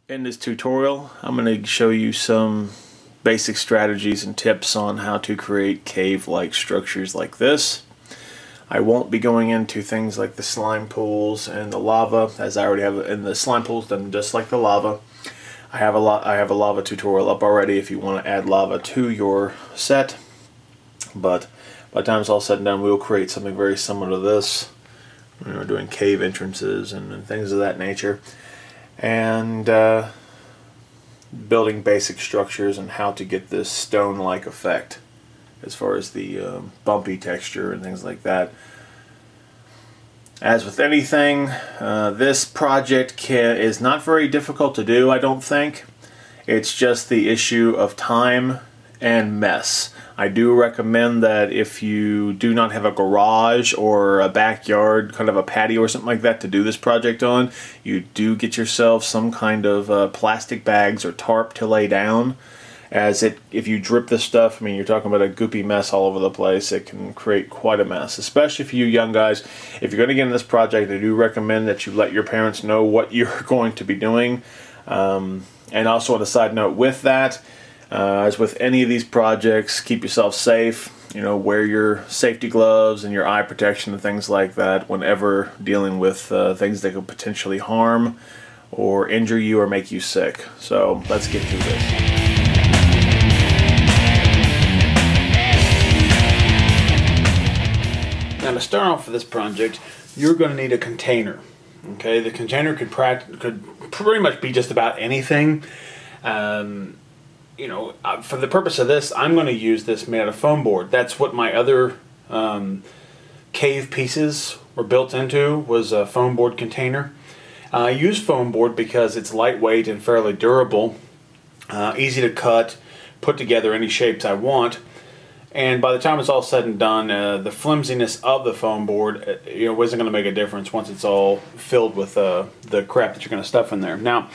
In this tutorial, I'm going to show you some basic strategies and tips on how to create cave-like structures like this. I won't be going into things like the slime pools and the lava, as I already have in the slime pools done just like the lava. I have a lava tutorial up already if you want to add lava to your set. But by the time it's all said and done, we'll create something very similar to this. We're doing cave entrances and things of that nature. And building basic structures and how to get this stone-like effect as far as the bumpy texture and things like that. As with anything, this project is not very difficult to do, I don't think. It's just the issue of time and mess. I do recommend that if you do not have a garage or a backyard, kind of a patio or something like that to do this project on, you do get yourself some kind of plastic bags or tarp to lay down. If you drip this stuff, I mean, you're talking about a goopy mess all over the place. It can create quite a mess, especially for you young guys. If you're going to get in this project, I do recommend that you let your parents know what you're going to be doing. And also on a side note with that, as with any of these projects, keep yourself safe. You know, wear your safety gloves and your eye protection and things like that whenever dealing with things that could potentially harm or injure you or make you sick. So let's get to this. Now to start off with this project, you're going to need a container. Okay, the container could pretty much be just about anything. You know, for the purpose of this, I'm going to use this made out of foam board. That's what my other cave pieces were built into, was a foam board container. I use foam board because it's lightweight and fairly durable, easy to cut, put together any shapes I want. And by the time it's all said and done, the flimsiness of the foam board, you know, isn't going to make a difference once it's all filled with the crap that you're going to stuff in there. Now,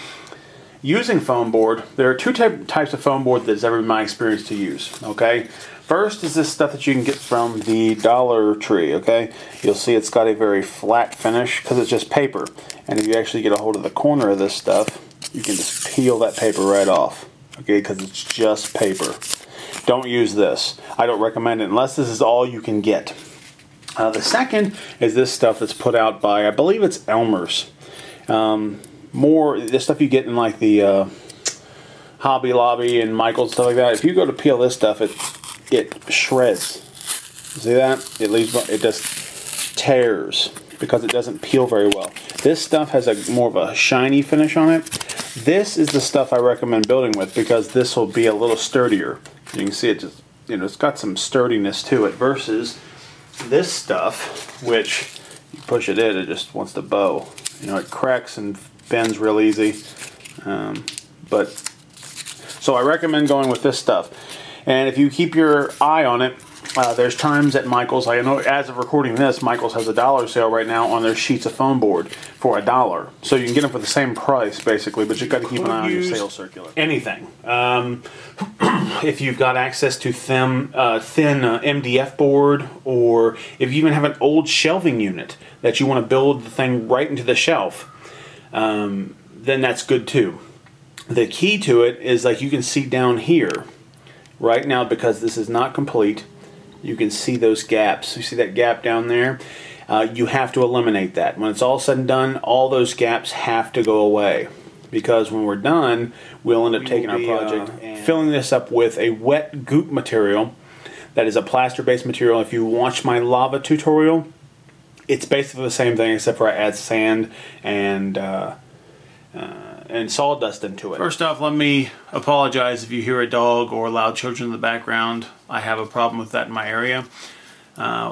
using foam board, there are two types of foam board that's ever been my experience to use. Okay, first is this stuff that you can get from the Dollar Tree. Okay, you'll see it's got a very flat finish because it's just paper. And if you actually get a hold of the corner of this stuff, you can just peel that paper right off. Okay, because it's just paper. Don't use this. I don't recommend it unless this is all you can get. The second is this stuff that's put out by, I believe it's Elmer's. More this stuff you get in like the Hobby Lobby and Michael's, stuff like that. If you go to peel this stuff, it shreds. See that? It just tears because it doesn't peel very well. This stuff has more of a shiny finish on it. This is the stuff I recommend building with because this will be a little sturdier. You can see it just, you know, it's got some sturdiness to it versus this stuff, which you push it in, it just wants to bow. You know, it cracks and bends real easy. So I recommend going with this stuff. And if you keep your eye on it, there's times at Michael's, I know as of recording this, Michael's has a $1 sale right now on their sheets of foam board for $1. So you can get them for the same price basically, but you've got to keep an eye on your sales circular. Anything. If you've got access to thin MDF board, or if you even have an old shelving unit that you want to build the thing right into the shelf, then that's good too. The key to it is, like, you can see down here right now, because this is not complete, you can see those gaps. You see that gap down there? You have to eliminate that. When it's all said and done, all those gaps have to go away, because when we're done, we'll end up taking our project and filling this up with a wet goop material that is a plaster-based material. If you watch my lava tutorial, it's basically the same thing except for I add sand and sawdust into it. First off, let me apologize if you hear a dog or loud children in the background. I have a problem with that in my area.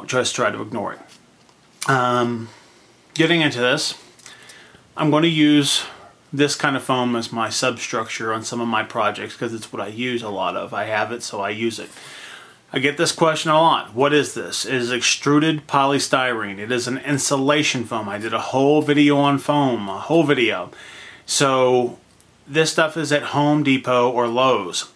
Just try to ignore it. Getting into this, I'm going to use this kind of foam as my substructure on some of my projects because it's what I use a lot of. I have it, so I use it. I get this question a lot. What is this? It is extruded polystyrene. It is an insulation foam. I did a whole video on foam, a whole video. So this stuff is at Home Depot or Lowe's.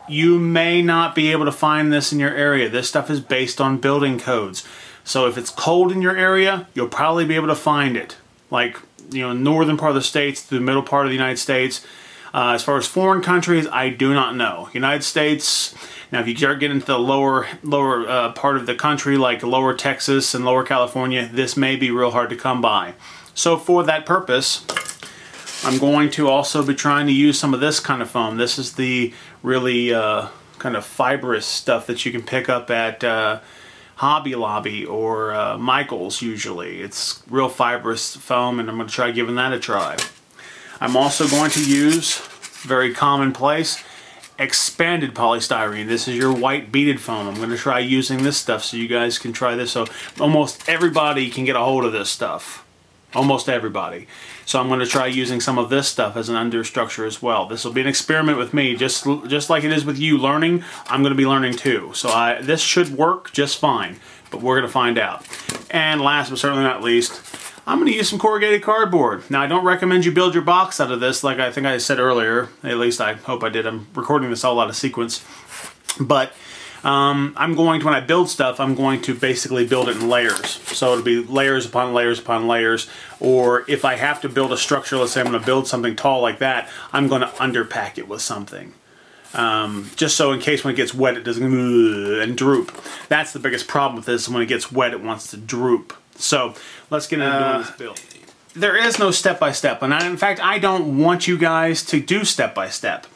You may not be able to find this in your area. This stuff is based on building codes. So if it's cold in your area, you'll probably be able to find it. Like northern part of the states to the middle part of the United States. As far as foreign countries, I do not know. United States, now if you start getting into the lower part of the country, like lower Texas and lower California, this may be real hard to come by. So for that purpose, I'm going to also be trying to use some of this kind of foam. This is the really kind of fibrous stuff that you can pick up at Hobby Lobby or Michael's usually. It's real fibrous foam, and I'm going to try giving that a try. I'm also going to use, very commonplace, expanded polystyrene. This is your white beaded foam. I'm going to try using this stuff so you guys can try this. So almost everybody can get a hold of this stuff. Almost everybody. So I'm going to try using some of this stuff as an understructure as well. This will be an experiment with me, just like it is with you learning. I'm going to be learning too. So this should work just fine, but we're going to find out. And last but certainly not least, I'm going to use some corrugated cardboard. Now, I don't recommend you build your box out of this, like I think I said earlier. At least I hope I did. I'm recording this all out of sequence. But I'm going to, when I build stuff, I'm going to basically build it in layers. So it'll be layers upon layers upon layers. Or if I have to build a structure, let's say I'm going to build something tall like that, I'm going to underpack it with something. Just so in case when it gets wet, it doesn't and droop. That's the biggest problem with this. When it gets wet, it wants to droop. So let's get into doing this build. There is no step-by-step, and in fact, I don't want you guys to do step-by-step.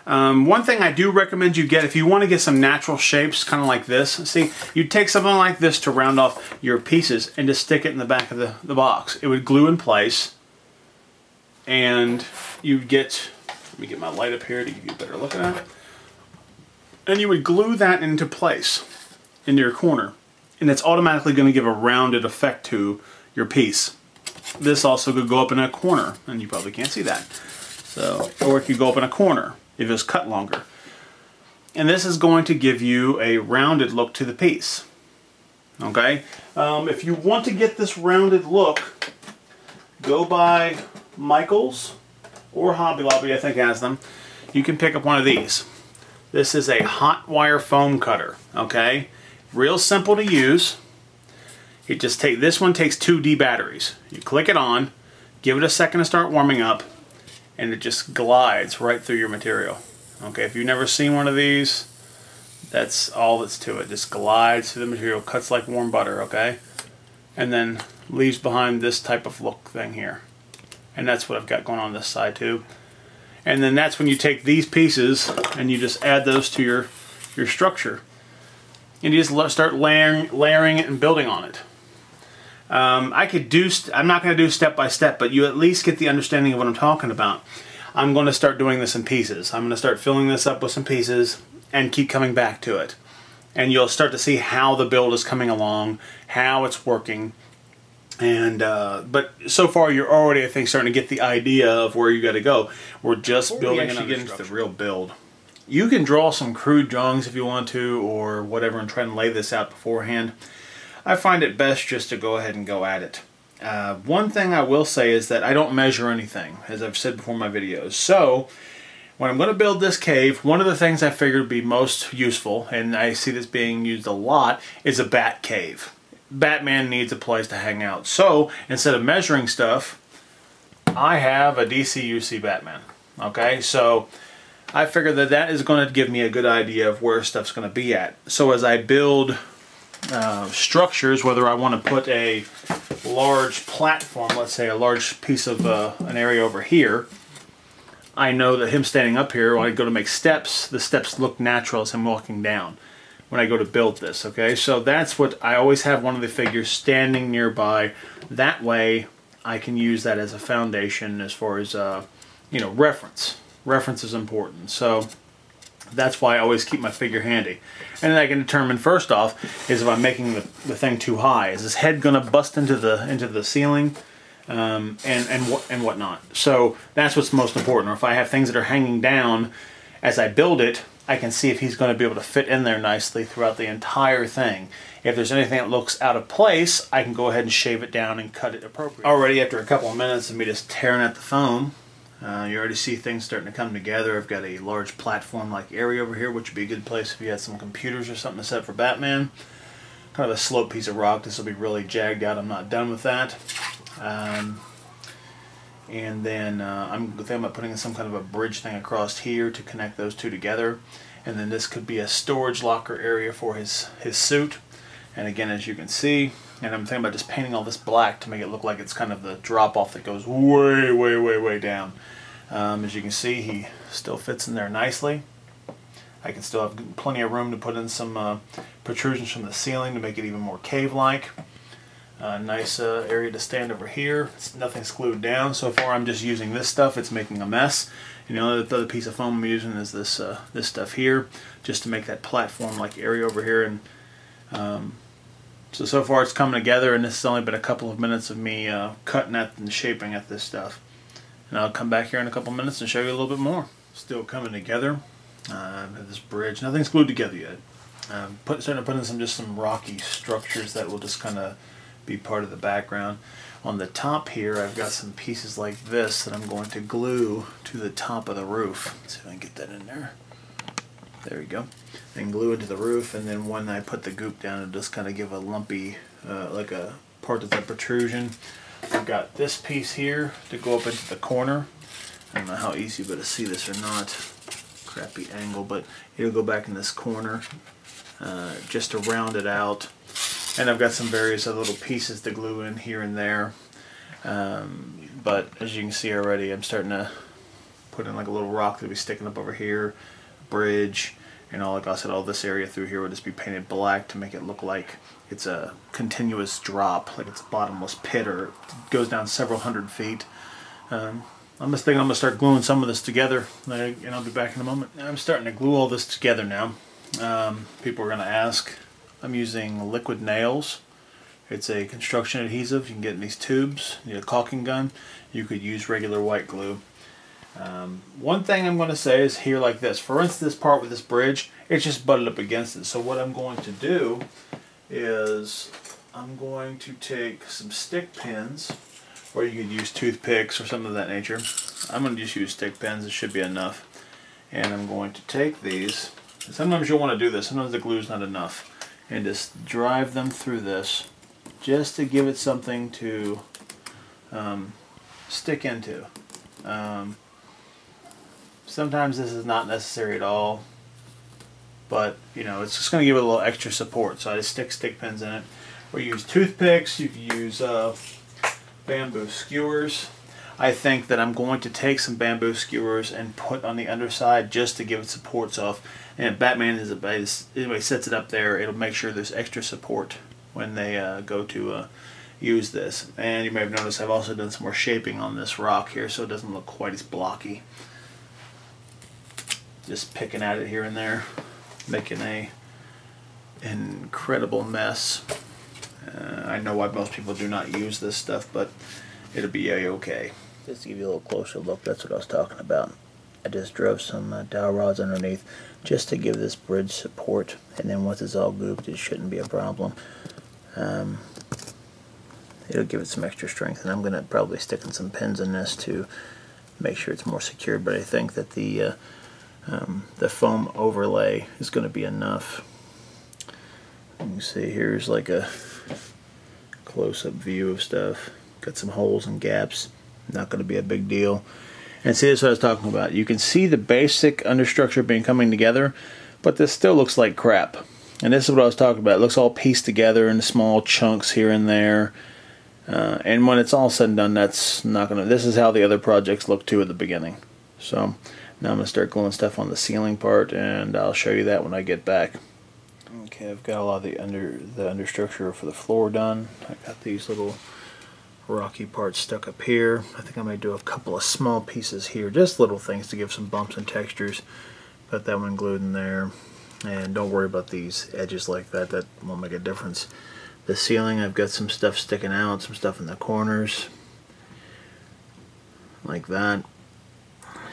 One thing I do recommend you get, if you want to get some natural shapes, kind of like this, see, you take something like this to round off your pieces and just stick it in the back of the box. It would glue in place, and you'd get, let me get my light up here to give you a better look at it, and you would glue that into place, into your corner. And it's automatically going to give a rounded effect to your piece. This also could go up in a corner, and you probably can't see that. So, or it could go up in a corner if it's cut longer. And this is going to give you a rounded look to the piece. Okay? If you want to get this rounded look, go by Michael's or Hobby Lobby, I think has them. You can pick up one of these. This is a hot wire foam cutter. Okay? Real simple to use. This one takes 2D batteries. You click it on, give it a second to start warming up, and it just glides right through your material. Okay, if you've never seen one of these, that's all that's to it. Just glides through the material, cuts like warm butter, okay? And then leaves behind this type of look thing here. And that's what I've got going on this side too. And then that's when you take these pieces and you just add those to your structure. And you just start layering it and building on it. I'm not going to do step by step, but you at least get the understanding of what I'm talking about. I'm going to start doing this in pieces. I'm going to start filling this up with some pieces and keep coming back to it. And you'll start to see how the build is coming along, how it's working. And but so far you're already, I think, starting to get the idea of where you got to go. We're just building and getting into the real build. You can draw some crude drawings if you want to, or whatever, and try and lay this out beforehand. I find it best just to go ahead and go at it. One thing I will say is that I don't measure anything, as I've said before in my videos. So, when I'm going to build this cave, one of the things I figured would be most useful, and I see this being used a lot, is a bat cave. Batman needs a place to hang out. So, instead of measuring stuff, I have a DCUC Batman. Okay, so I figured that is going to give me a good idea of where stuff's going to be at. So as I build structures, whether I want to put a large platform, let's say a large piece of an area over here, I know that him standing up here, when I go to make steps, the steps look natural as him walking down when I go to build this, okay? So that's what I always have, one of the figures standing nearby. That way I can use that as a foundation as far as, you know, reference. Reference is important, so that's why I always keep my figure handy. And then I can determine, first off, is if I'm making the thing too high. Is his head going to bust into the ceiling, and whatnot? So that's what's most important. Or if I have things that are hanging down as I build it, I can see if he's going to be able to fit in there nicely throughout the entire thing. If there's anything that looks out of place, I can go ahead and shave it down and cut it appropriately. Already after a couple of minutes of me just tearing at the foam, you already see things starting to come together. I've got a large platform-like area over here, which would be a good place if you had some computers or something to set up for Batman. Kind of a slope piece of rock. This will be really jagged out. I'm not done with that. and then I'm thinking about putting some kind of a bridge thing across here to connect those two together, and then this could be a storage locker area for his suit. And again, as you can see, and I'm thinking about just painting all this black to make it look like it's kind of the drop off that goes way down. As you can see, he still fits in there nicely. I can still have plenty of room to put in some protrusions from the ceiling to make it even more cave-like. Nice area to stand over here. Nothing's glued down so far. I'm just using this stuff. It's making a mess. And the other piece of foam I'm using is this this stuff here, just to make that platform-like area over here. And so far it's coming together, and this has only been a couple of minutes of me cutting at and shaping at this stuff. And I'll come back here in a couple minutes and show you a little bit more. Still coming together. This bridge, nothing's glued together yet. Starting to put in some rocky structures that will just kind of be part of the background. On the top here, I've got some pieces like this that I'm going to glue to the top of the roof. Let's see if I can get that in there. There we go. And glue into the roof, and then when I put the goop down, it'll just kind of give a lumpy, like a part of the protrusion. I've got this piece here to go up into the corner. I don't know how easy but to see this or not. Crappy angle, but it'll go back in this corner just to round it out. And I've got some various other little pieces to glue in here and there. But as you can see already, I'm starting to put in like a little rock that'll be sticking up over here, bridge, and all, like I said, all this area through here will just be painted black to make it look like it's a continuous drop, like it's a bottomless pit, or it goes down several hundred feet. I'm just thinking I'm going to start gluing some of this together, and I'll be back in a moment. I'm starting to glue all this together now. People are going to ask. I'm using liquid nails. It's a construction adhesive you can get in these tubes. You need a caulking gun. You could use regular white glue. One thing I'm going to say is here like this. For instance, this part with this bridge, it's just butted up against it. So what I'm going to do is I'm going to take some stick pins, or you could use toothpicks or something of that nature. I'm going to just use stick pins. It should be enough. And I'm going to take these. Sometimes you'll want to do this. Sometimes the glue's not enough. And just drive them through this, just to give it something to stick into. Sometimes this is not necessary at all, but it's just going to give it a little extra support. So I just stick pins in it. Or you use toothpicks. You can use bamboo skewers. I think that I'm going to take some bamboo skewers and put on the underside just to give it support. So if Batman anyway sets it up there, it'll make sure there's extra support when they go to use this. And you may have noticed I've also done some more shaping on this rock here, so it doesn't look quite as blocky. Just picking at it here and there, making an incredible mess. I know why most people do not use this stuff, but it'll be a-okay. Just to give you a little closer look, that's what I was talking about. I just drove some dowel rods underneath just to give this bridge support, and then once it's all gooped, it shouldn't be a problem. It'll give it some extra strength, and I'm going to probably stick in some pins in this to make sure it's more secure, but I think that the foam overlay is going to be enough. You can see here's like a close-up view of stuff. Got some holes and gaps. Not going to be a big deal. And see, this is what I was talking about. You can see the basic understructure coming together, but this still looks like crap. And this is what I was talking about. It looks all pieced together in small chunks here and there. And when it's all said and done, that's not going to... This is how the other projects look too at the beginning. So now I'm going to start gluing stuff on the ceiling part, and I'll show you that when I get back. Okay, I've got a lot of the understructure for the floor done. I got these little rocky parts stuck up here. I think I may do a couple of small pieces here, just little things to give some bumps and textures. Got that one glued in there, and don't worry about these edges like that. That won't make a difference. The ceiling, I've got some stuff sticking out, some stuff in the corners like that.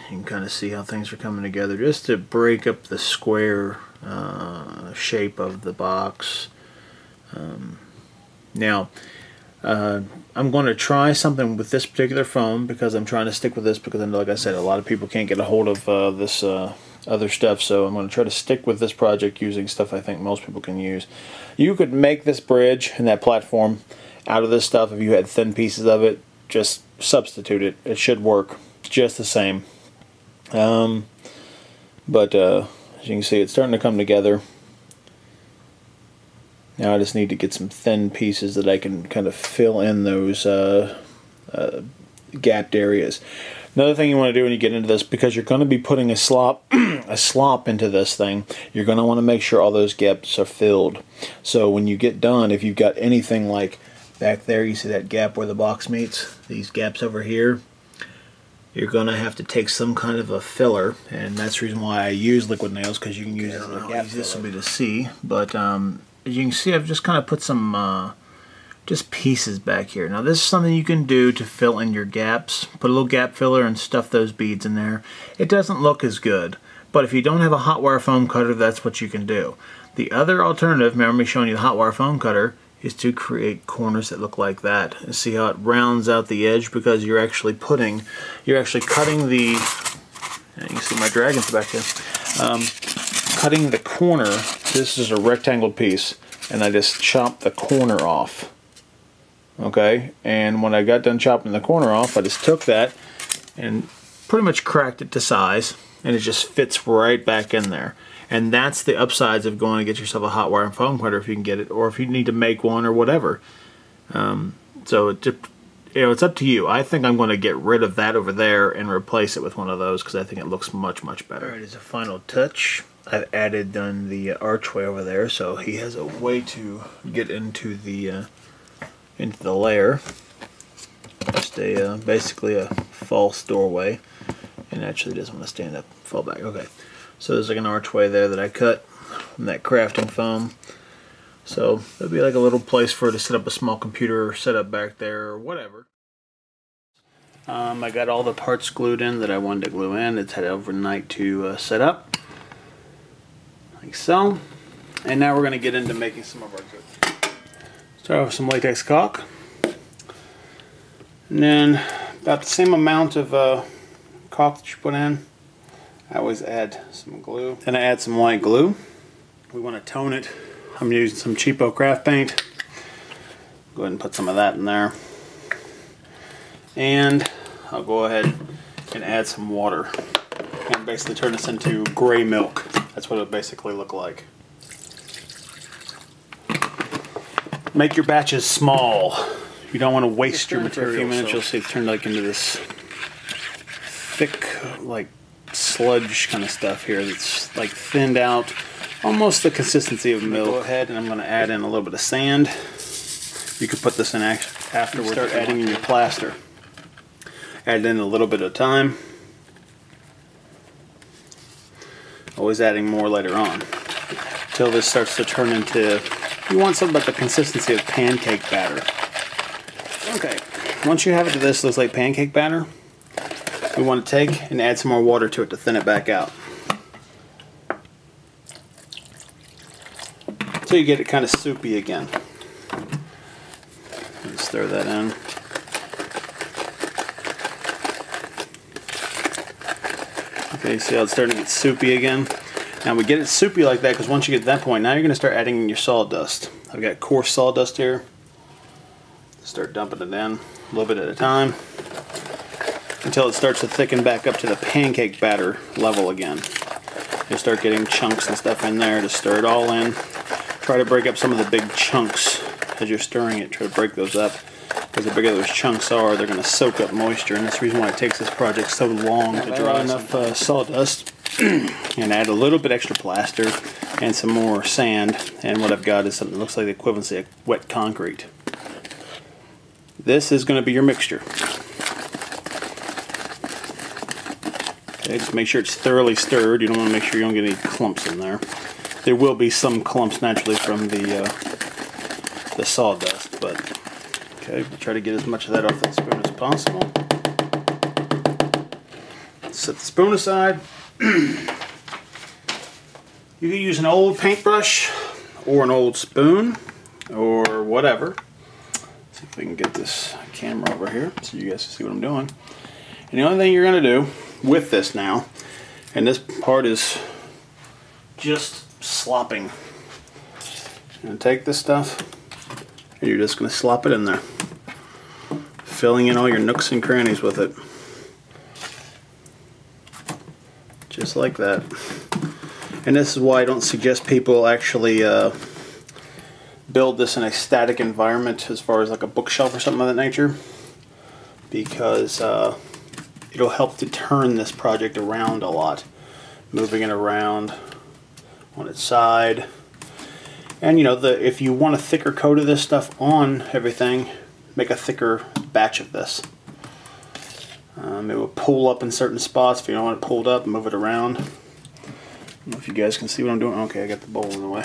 You can kind of see how things are coming together just to break up the square shape of the box. Now I'm going to try something with this particular foam because I'm trying to stick with this because, like I said, a lot of people can't get a hold of this other stuff, so I'm going to try to stick with this project using stuff I think most people can use. You could make this bridge and that platform out of this stuff if you had thin pieces of it. Just substitute it. It should work just the same. But as you can see, it's starting to come together. Now I just need to get some thin pieces that I can kind of fill in those gapped areas. Another thing you want to do when you get into this, because you're going to be putting a slop into this thing, you're going to want to make sure all those gaps are filled. So when you get done, if you've got anything like back there, you see that gap where the box meets, these gaps over here, you're going to have to take some kind of a filler, and that's the reason why I use liquid nails, because you can use it as a gap filler. This will be to see, but as you can see, I've just kind of put some just pieces back here. Now this is something you can do to fill in your gaps. Put a little gap filler and stuff those beads in there. It doesn't look as good, but if you don't have a hot wire foam cutter, that's what you can do. The other alternative, remember me showing you the hot wire foam cutter, is to create corners that look like that. And see how it rounds out the edge, because you're actually cutting the, you can see my dragons back here, cutting the corner. This is a rectangle piece, and I just chopped the corner off. Okay, and when I got done chopping the corner off, I just took that and pretty much cracked it to size, and it just fits right back in there. And that's the upsides of going to get yourself a hot wire and foam cutter if you can get it, or if you need to make one or whatever. So it's up to you. I think I'm going to get rid of that over there and replace it with one of those, because I think it looks much better. Alright, as a final touch, I've added the archway over there, so he has a way to get into the layer. Just basically a false doorway, and actually doesn't want to stand up, fall back. Okay, so there's like an archway there that I cut from that crafting foam. So it'd be like a little place for her to set up a small computer setup back there or whatever. I got all the parts glued in that I wanted to glue in. It's had overnight to set up, like so. And now we're going to get into making some of our goods. Start off with some latex caulk, and then about the same amount of caulk that you put in, I always add some glue. Then I add some white glue. We want to tone it. I'm using some cheapo craft paint. Go ahead and put some of that in there. And I'll go ahead and add some water and basically turn this into gray milk. That's what it'll basically look like. Make your batches small. You don't want to waste your material. For a few minutes, you'll see it turned like into this thick, like sludge kind of stuff here that's like thinned out, almost the consistency of milk. Go ahead and I'm going to add in a little bit of sand. You could put this in afterwards. Start adding in your plaster. Add in a little bit at a time. Always adding more later on, until this starts to turn into, you want something like the consistency of pancake batter. Okay, once you have it to this, looks like pancake batter, we want to take and add some more water to it to thin it back out. Until you get it kind of soupy again. Just stir that in. Okay, see how it's starting to get soupy again? Now we get it soupy like that because once you get to that point, now you're going to start adding in your sawdust. I've got coarse sawdust here. Start dumping it in a little bit at a time until it starts to thicken back up to the pancake batter level again. You'll start getting chunks and stuff in there to stir it all in. Try to break up some of the big chunks as you're stirring it. Try to break those up, because the bigger those chunks are, they're going to soak up moisture, and that's the reason why it takes this project so long to dry. Enough sawdust and add a little bit extra plaster and some more sand, and what I've got is something that looks like the equivalency of wet concrete. This is going to be your mixture. Okay, just make sure it's thoroughly stirred. You don't want to make sure you don't get any clumps in there. There will be some clumps naturally from the sawdust, but okay, we'll try to get as much of that off the spoon as possible. Set the spoon aside. You can use an old paintbrush or an old spoon or whatever. See if we can get this camera over here so you guys can see what I'm doing. And the only thing you're going to do with this now, and this part is just slopping. You're going to take this stuff and you're just going to slop it in there. filling in all your nooks and crannies with it. Just like that. And this is why I don't suggest people actually build this in a static environment as far as like a bookshelf or something of that nature, because it'll help to turn this project around a lot, moving it around on its side. And you know, if you want a thicker coat of this stuff on everything, make a thicker batch of this. It will pull up in certain spots. If you don't want it pulled up, move it around. I don't know if you guys can see what I'm doing. Okay, I got the bowl in the way.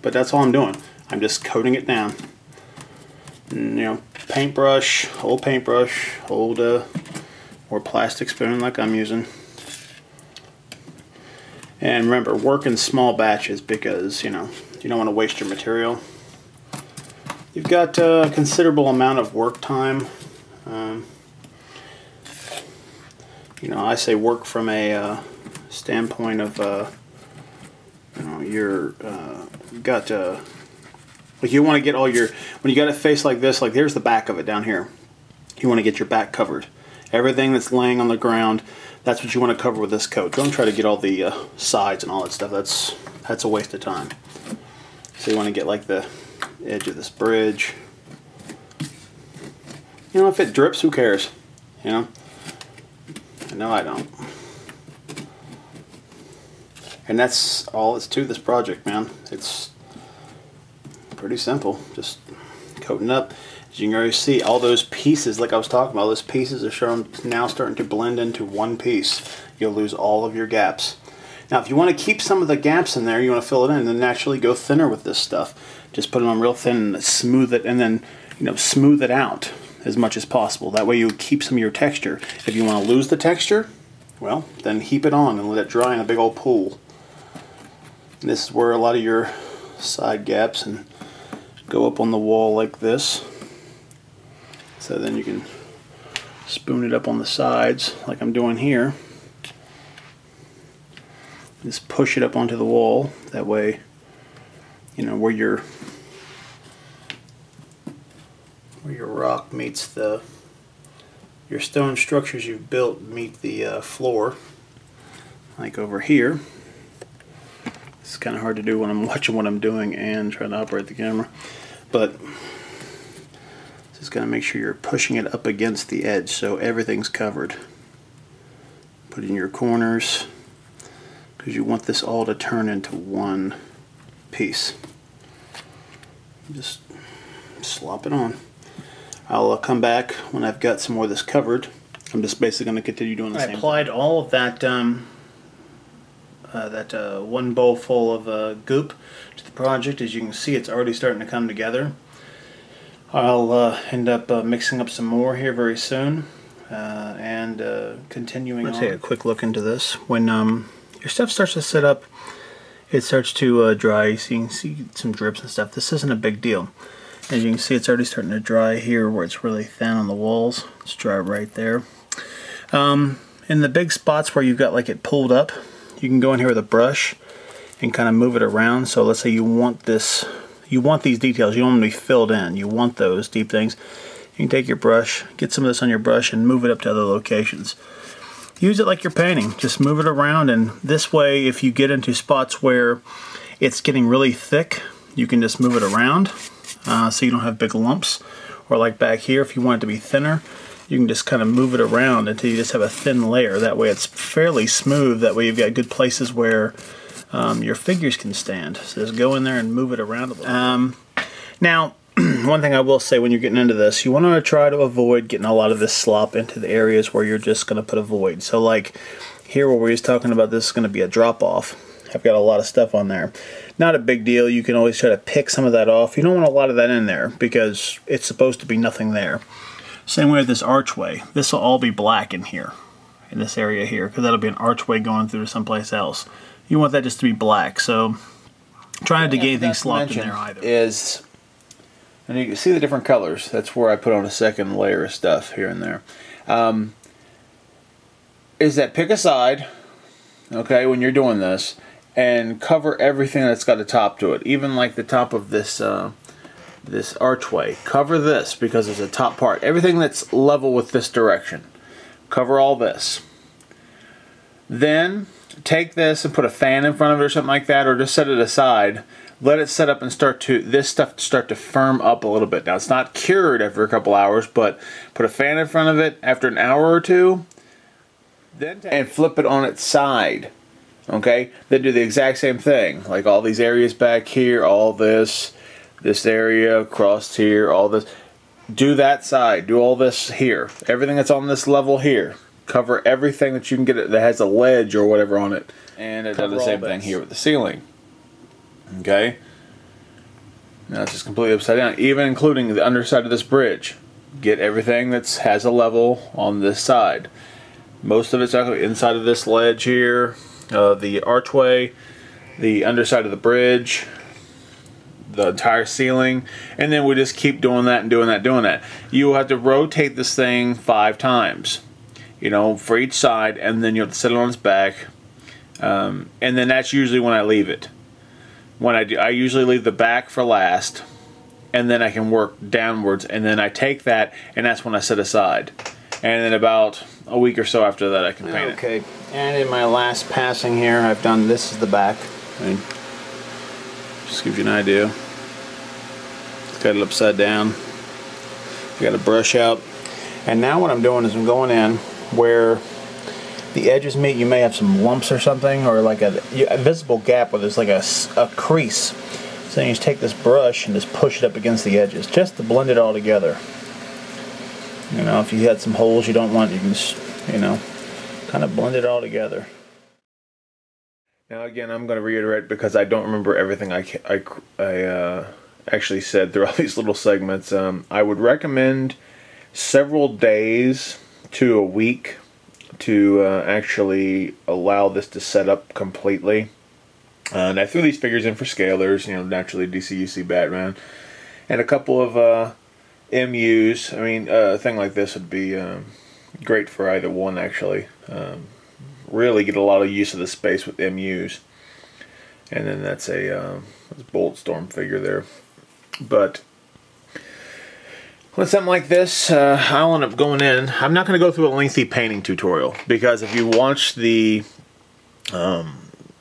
But that's all I'm doing. I'm just coating it down. And, you know, paintbrush, old or plastic spoon like I'm using. And remember, work in small batches because, you know, you don't want to waste your material. You've got a considerable amount of work time. You know, I say work from a standpoint of, you know, like you want to get all your, when you got a face like this, like there's the back of it down here. You want to get your back covered. Everything that's laying on the ground, that's what you want to cover with this coat. Don't try to get all the sides and all that stuff. That's a waste of time. So you want to get like the edge of this bridge. You know, if it drips, who cares? You know? No, I don't. And that's all that's to this project, man. It's pretty simple. Just coating up. As you can already see, all those pieces, like I was talking about, those pieces are now starting to blend into one piece. You'll lose all of your gaps. Now, if you want to keep some of the gaps in there, you want to fill it in, then naturally go thinner with this stuff. Just put it on real thin and smooth it, and then, you know, smooth it out as much as possible. That way you keep some of your texture. If you want to lose the texture, well, then heap it on and let it dry in a big old pool. And this is where a lot of your side gaps and go up on the wall like this. So then you can spoon it up on the sides like I'm doing here. Just push it up onto the wall. That way, you know, where your rock meets your stone structures you've built meet the floor. Like over here. It's kind of hard to do when I'm watching what I'm doing and trying to operate the camera. But just gotta make sure you're pushing it up against the edge so everything's covered. Put it in your corners because you want this all to turn into one piece. Just slop it on. I'll come back when I've got some more of this covered. I'm just basically going to continue doing the same. I applied all of that one bowl full of goop to the project. As you can see, it's already starting to come together. I'll end up mixing up some more here very soon and continuing on. Let's take a quick look into this. When your stuff starts to set up, it starts to dry. So you can see some drips and stuff. This isn't a big deal. As you can see, it's already starting to dry here where it's really thin on the walls. It's dry right there. In the big spots where you've got like it pulled up, you can go in here with a brush and kind of move it around. So let's say you want this, you want these details, you don't want them to be filled in, you want those deep things. You can take your brush, get some of this on your brush and move it up to other locations. Use it like you're painting, just move it around, and this way if you get into spots where it's getting really thick, you can just move it around so you don't have big lumps. Or like back here, if you want it to be thinner, you can just kind of move it around until you just have a thin layer. That way it's fairly smooth. That way you've got good places where your figures can stand. So just go in there and move it around a little bit. Now, one thing I will say when you're getting into this, you want to try to avoid getting a lot of this slop into the areas where you're just going to put a void. So like here where we was talking about this is going to be a drop off. I've got a lot of stuff on there. Not a big deal. You can always try to pick some of that off. You don't want a lot of that in there because it's supposed to be nothing there. Same way with this archway. This will all be black in here, in this area here, because that'll be an archway going through to someplace else. You want that just to be black. So try not to get anything slopped in there either. And you can see the different colors. That's where I put on a second layer of stuff here and there. Is that pick a side, okay, when you're doing this, and cover everything that's got a top to it. Even like the top of this this archway. Cover this because it's a top part. Everything that's level with this direction. Cover all this. Then take this and put a fan in front of it or something like that, or just set it aside. Let it set up and this stuff start to firm up a little bit. Now it's not cured after a couple hours, but put a fan in front of it after an hour or two, then and flip it on its side. Okay? Then do the exact same thing. Like all these areas back here, all this area across here, all this. Do that side. Do all this here. Everything that's on this level here. Cover everything that you can get that has a ledge or whatever on it. And it does the same thing here with the ceiling. Okay? Now it's just completely upside down. Even including the underside of this bridge. Get everything that has a level on this side. Most of it's actually inside of this ledge here. The archway. The underside of the bridge. The entire ceiling. And then we just keep doing that and doing that, doing that. You will have to rotate this thing 5 times. You know, for each side. And then you have to set it on its back. And then that's usually when I leave it. When I usually leave the back for last, and then I can work downwards, and then I take that, and that's when I set aside. And then about a week or so after that, I can paint it. Okay, and in my last passing here, I've done this is the back. And just gives you an idea. It's got it upside down. I got a brush out. And now what I'm doing is I'm going in where the edges meet. You may have some lumps or something, or like a visible gap where there's like a crease. So you just take this brush and just push it up against the edges, just to blend it all together. You know, if you had some holes you don't want, you can just, you know, kind of blend it all together. Now again, I'm going to reiterate because I don't remember everything I actually said through all these little segments. I would recommend several days to a week to actually allow this to set up completely. And I threw these figures in for scalers, you know, naturally DCUC Batman, and a couple of MUs. I mean, a thing like this would be great for either one, actually. Really get a lot of use of the space with MUs. And then that's a Boltstorm figure there. But with something like this, I'll end up going in. I'm not going to go through a lengthy painting tutorial, because if you watch the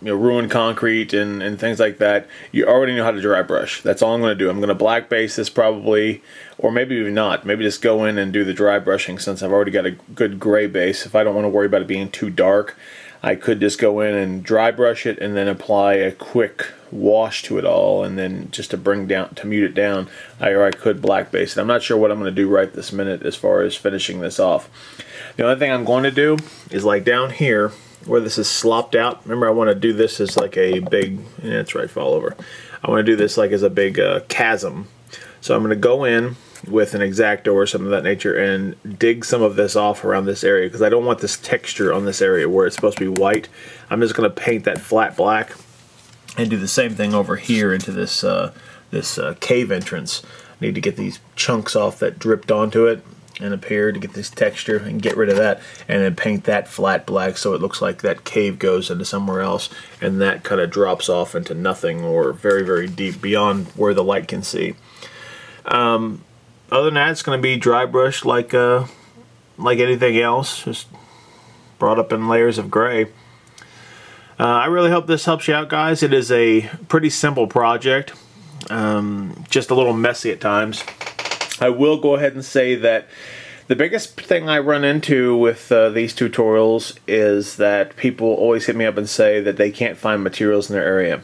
ruined concrete and things like that, you already know how to dry brush. That's all I'm going to do. I'm going to black base this probably, or maybe even not. Maybe just go in and do the dry brushing, since I've already got a good gray base. If I don't want to worry about it being too dark, I could just go in and dry brush it and then apply a quick wash to it all, and then just to mute it down, or I could black base it. I'm not sure what I'm going to do right this minute as far as finishing this off. The only thing I'm going to do is, like down here where this is slopped out, remember I want to do this as like a big, it's right, fall over. I want to do this like as a big chasm. So I'm going to go in with an X-Acto or something of that nature and dig some of this off around this area, because I don't want this texture on this area where it's supposed to be white. I'm just going to paint that flat black and do the same thing over here into this cave entrance. I need to get these chunks off that dripped onto it and up here to get this texture and get rid of that, and then paint that flat black so it looks like that cave goes into somewhere else, and that kind of drops off into nothing or very, very deep beyond where the light can see. Other than that, it's going to be dry brush like anything else, just brought up in layers of gray. I really hope this helps you out, guys. It is a pretty simple project, just a little messy at times. I will go ahead and say that the biggest thing I run into with these tutorials is that people always hit me up and say that they can't find materials in their area.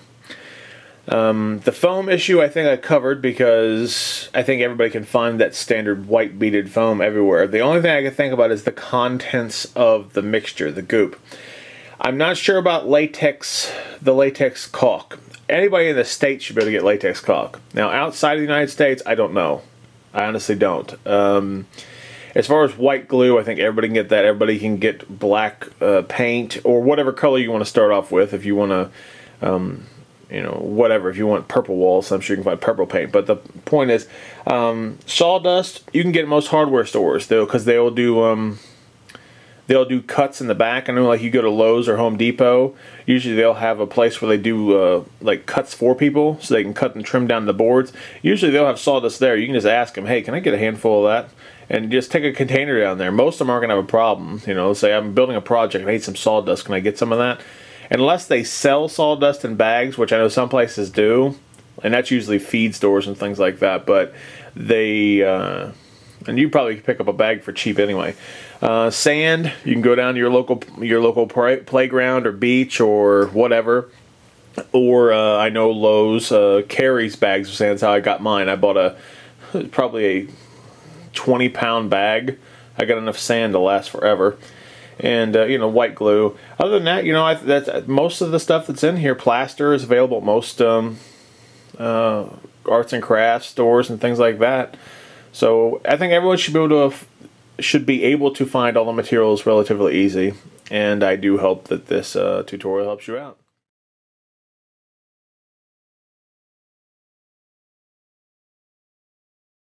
The foam issue I think I covered, because I think everybody can find that standard white beaded foam everywhere. The only thing I can think about is the contents of the mixture, the goop. I'm not sure about the latex caulk. Anybody in the States should be able to get latex caulk. Now, outside of the United States, I don't know. I honestly don't. As far as white glue, I think everybody can get that. Everybody can get black paint, or whatever color you want to start off with. If you want to, whatever. If you want purple walls, I'm sure you can find purple paint. But the point is, sawdust, you can get at most hardware stores, though, because they'll do they'll do cuts in the back. I know, like, you go to Lowe's or Home Depot, usually they'll have a place where they do like cuts for people, so they can cut and trim down the boards. Usually they'll have sawdust there. You can just ask them, hey, can I get a handful of that? And just take a container down there. Most of them aren't going to have a problem. You know, say I'm building a project, I need some sawdust, can I get some of that? Unless they sell sawdust in bags, which I know some places do, and that's usually feed stores and things like that, but they, and you probably pick up a bag for cheap anyway. Sand, you can go down to your local playground or beach or whatever. Or I know Lowe's carries bags of sand. That's how I got mine. I bought probably a 20-pound bag. I got enough sand to last forever. And you know, white glue. Other than that, you know, that's most of the stuff that's in here. Plaster is available at most arts and crafts stores and things like that. So I think everyone should be able to find all the materials relatively easy. And I do hope that this tutorial helps you out.